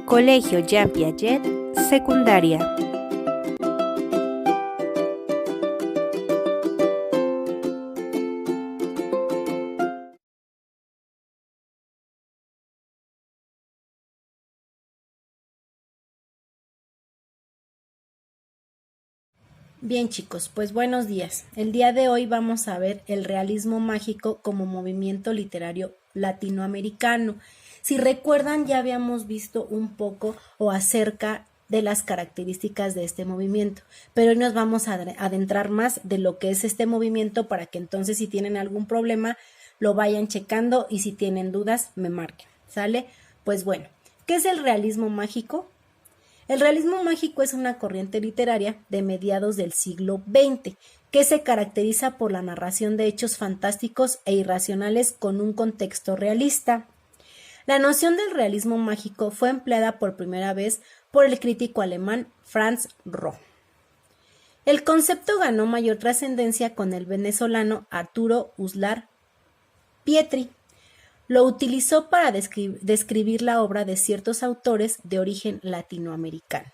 Colegio Jean Piaget, Secundaria. Bien chicos, pues buenos días. El día de hoy vamos a ver el realismo mágico como movimiento literario latinoamericano. Si recuerdan, ya habíamos visto un poco o acerca de las características de este movimiento, pero hoy nos vamos a adentrar más de lo que es este movimiento para que entonces si tienen algún problema lo vayan checando y si tienen dudas me marquen, ¿sale? Pues bueno, ¿qué es el realismo mágico? El realismo mágico es una corriente literaria de mediados del siglo XX que se caracteriza por la narración de hechos fantásticos e irracionales con un contexto realista. La noción del realismo mágico fue empleada por primera vez por el crítico alemán Franz Roh. El concepto ganó mayor trascendencia con el venezolano Arturo Uslar Pietri. Lo utilizó para describir la obra de ciertos autores de origen latinoamericano.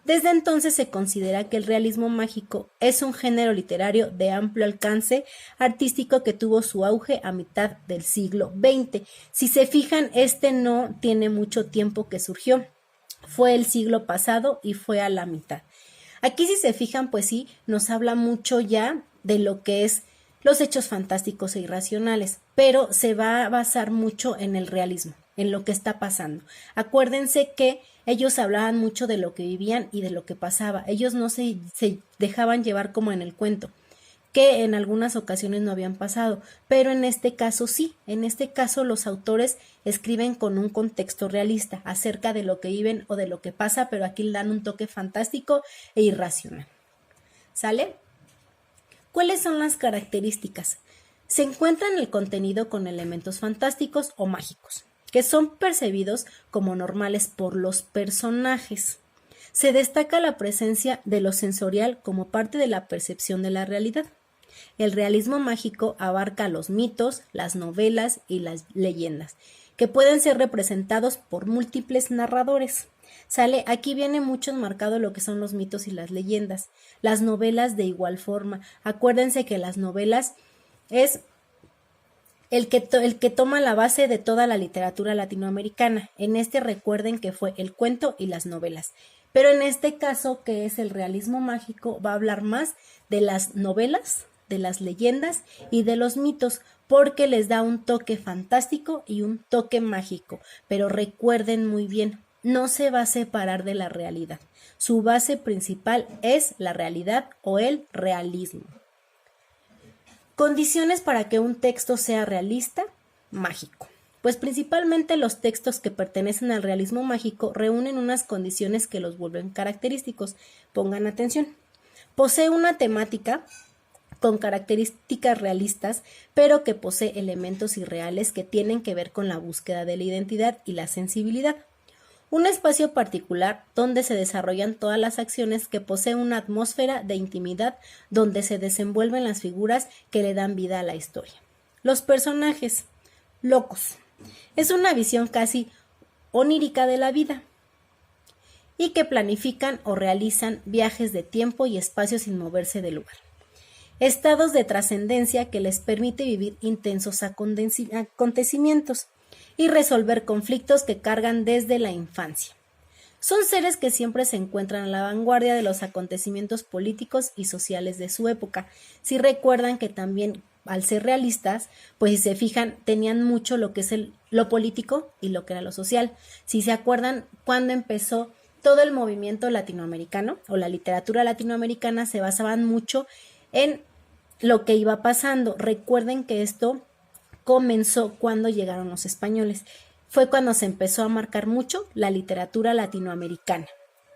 Desde entonces se considera que el realismo mágico es un género literario de amplio alcance artístico que tuvo su auge a mitad del siglo XX. Si se fijan, este no tiene mucho tiempo que surgió. Fue el siglo pasado y fue a la mitad. Aquí si se fijan, pues sí, nos habla mucho ya de lo que es los hechos fantásticos e irracionales, pero se va a basar mucho en el realismo, en lo que está pasando. Acuérdense que ellos hablaban mucho de lo que vivían y de lo que pasaba. Ellos no se dejaban llevar como en el cuento, que en algunas ocasiones no habían pasado, pero en este caso sí. En este caso los autores escriben con un contexto realista acerca de lo que viven o de lo que pasa, pero aquí le dan un toque fantástico e irracional. ¿Sale? ¿Cuáles son las características? Se encuentra en el contenido con elementos fantásticos o mágicos, que son percibidos como normales por los personajes. Se destaca la presencia de lo sensorial como parte de la percepción de la realidad. El realismo mágico abarca los mitos, las novelas y las leyendas, que pueden ser representados por múltiples narradores. ¿Sale? Aquí viene mucho enmarcado lo que son los mitos y las leyendas. Las novelas de igual forma. Acuérdense que las novelas es el que toma la base de toda la literatura latinoamericana. En este recuerden que fue el cuento y las novelas. Pero en este caso, que es el realismo mágico, va a hablar más de las novelas, de las leyendas y de los mitos, porque les da un toque fantástico y un toque mágico. Pero recuerden muy bien, no se va a separar de la realidad. Su base principal es la realidad o el realismo. Condiciones para que un texto sea realista, mágico. Pues principalmente los textos que pertenecen al realismo mágico reúnen unas condiciones que los vuelven característicos. Pongan atención. Posee una temática con características realistas, pero que posee elementos irreales que tienen que ver con la búsqueda de la identidad y la sensibilidad. Un espacio particular donde se desarrollan todas las acciones, que posee una atmósfera de intimidad donde se desenvuelven las figuras que le dan vida a la historia. Los personajes locos. Es una visión casi onírica de la vida y que planifican o realizan viajes de tiempo y espacio sin moverse del lugar. Estados de trascendencia que les permite vivir intensos acontecimientos y resolver conflictos que cargan desde la infancia. Son seres que siempre se encuentran a la vanguardia de los acontecimientos políticos y sociales de su época. Si recuerdan que también, al ser realistas, pues si se fijan, tenían mucho lo que es lo político y lo que era lo social. Si se acuerdan, cuando empezó todo el movimiento latinoamericano o la literatura latinoamericana, se basaban mucho en lo que iba pasando. Recuerden que esto comenzó cuando llegaron los españoles. Fue cuando se empezó a marcar mucho la literatura latinoamericana,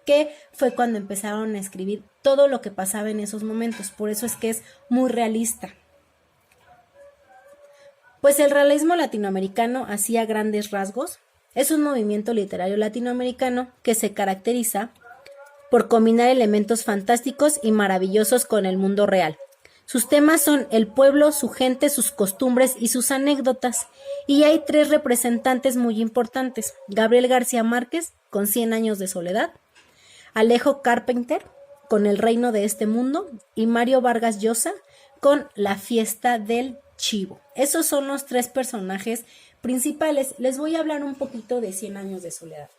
que fue cuando empezaron a escribir todo lo que pasaba en esos momentos. Por eso es que es muy realista. Pues el realismo latinoamericano, así a grandes rasgos, es un movimiento literario latinoamericano que se caracteriza por combinar elementos fantásticos y maravillosos con el mundo real. Sus temas son el pueblo, su gente, sus costumbres y sus anécdotas. Y hay 3 representantes muy importantes: Gabriel García Márquez, con 100 años de soledad; Alejo Carpenter, con El reino de este mundo; y Mario Vargas Llosa, con La fiesta del chivo. Esos son los 3 personajes principales. Les voy a hablar un poquito de 100 años de soledad.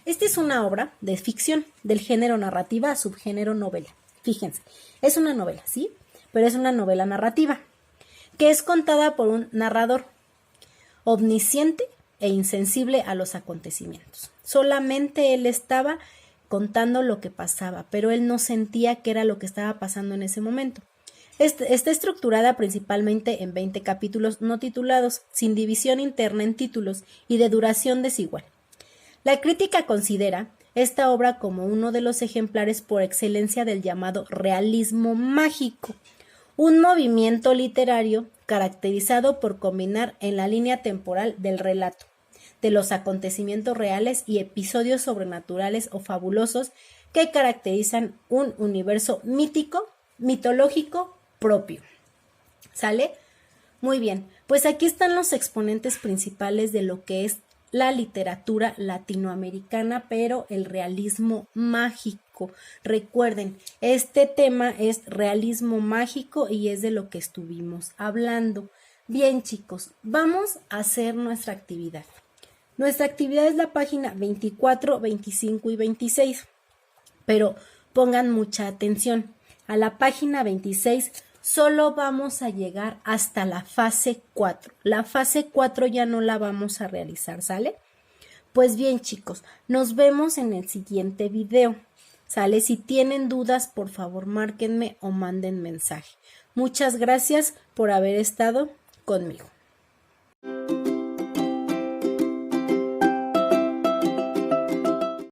Esta es una obra de ficción del género narrativa, subgénero novela. Fíjense, es una novela, ¿sí? Pero es una novela narrativa que es contada por un narrador omnisciente e insensible a los acontecimientos. Solamente él estaba contando lo que pasaba, pero él no sentía qué era lo que estaba pasando en ese momento. Está estructurada principalmente en 20 capítulos no titulados, sin división interna en títulos y de duración desigual. La crítica considera esta obra como uno de los ejemplares por excelencia del llamado realismo mágico, un movimiento literario caracterizado por combinar en la línea temporal del relato, de los acontecimientos reales y episodios sobrenaturales o fabulosos que caracterizan un universo mítico, mitológico propio. ¿Sale? Muy bien, pues aquí están los exponentes principales de lo que es la literatura latinoamericana, pero el realismo mágico. Recuerden, este tema es realismo mágico y es de lo que estuvimos hablando. Bien, chicos, vamos a hacer nuestra actividad. Nuestra actividad es la página 24, 25 y 26, pero pongan mucha atención. A la página 26 solo vamos a llegar hasta la fase 4. La fase 4 ya no la vamos a realizar, ¿sale? Pues bien, chicos, nos vemos en el siguiente video, ¿sale? Si tienen dudas, por favor, márquenme o manden mensaje. Muchas gracias por haber estado conmigo.